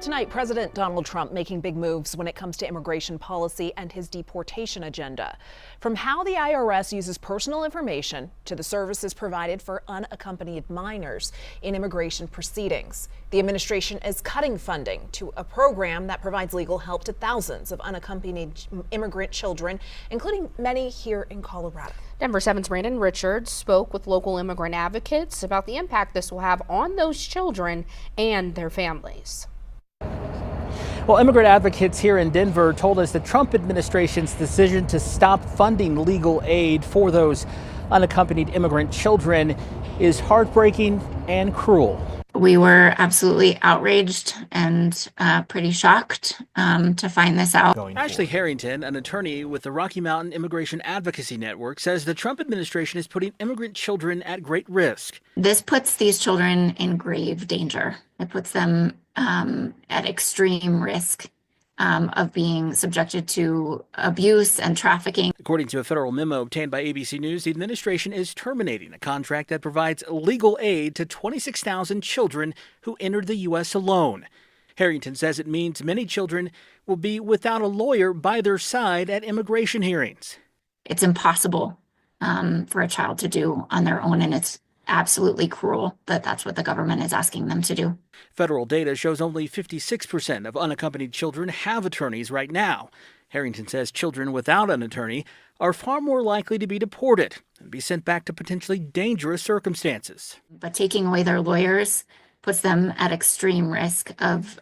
Tonight, President Donald Trump making big moves when it comes to immigration policy and his deportation agenda. From how the IRS uses personal information to the services provided for unaccompanied minors in immigration proceedings. The administration is cutting funding to a program that provides legal help to thousands of unaccompanied immigrant children, including many here in Colorado. Denver 7's Brandon Richards spoke with local immigrant advocates about the impact this will have on those children and their families. Well, immigrant advocates here in Denver told us the Trump administration's decision to stop funding legal aid for those unaccompanied immigrant children is heartbreaking and cruel. We were absolutely outraged and pretty shocked to find this out. Ashley Harrington, an attorney with the Rocky Mountain Immigration Advocacy Network, says the Trump administration is putting immigrant children at great risk. This puts these children in grave danger. It puts them at extreme risk of being subjected to abuse and trafficking. According to a federal memo obtained by ABC News, the administration is terminating a contract that provides legal aid to 26,000 children who entered the U.S. alone. Harrington says it means many children will be without a lawyer by their side at immigration hearings. It's impossible for a child to do on their own, and it's absolutely cruel that that's what the government is asking them to do. Federal data shows only 56% of unaccompanied children have attorneys right now. Harrington says children without an attorney are far more likely to be deported and be sent back to potentially dangerous circumstances. But taking away their lawyers puts them at extreme risk of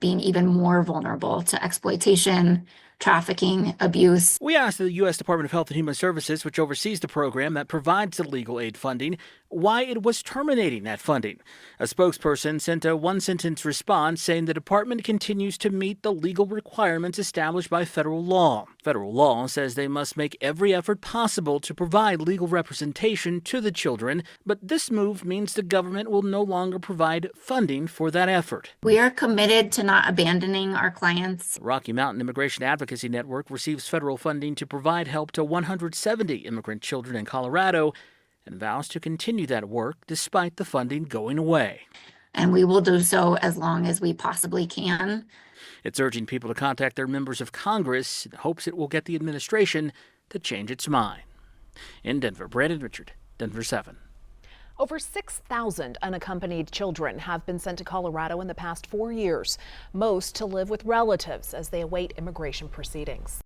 being even more vulnerable to exploitation, trafficking, abuse. We asked the U.S. Department of Health and Human Services, which oversees the program that provides the legal aid funding, why it was terminating that funding. A spokesperson sent a one-sentence response saying the department continues to meet the legal requirements established by federal law. Federal law says they must make every effort possible to provide legal representation to the children, but this move means the government will no longer provide funding for that effort. We are committed to not abandoning our clients. The Rocky Mountain Immigration Advocacy Network receives federal funding to provide help to 170 immigrant children in Colorado and vows to continue that work despite the funding going away. And we will do so as long as we possibly can. It's urging people to contact their members of Congress in hopes it will get the administration to change its mind. In Denver, Brandon Richard, Denver 7. Over 6,000 unaccompanied children have been sent to Colorado in the past 4 years, most to live with relatives as they await immigration proceedings.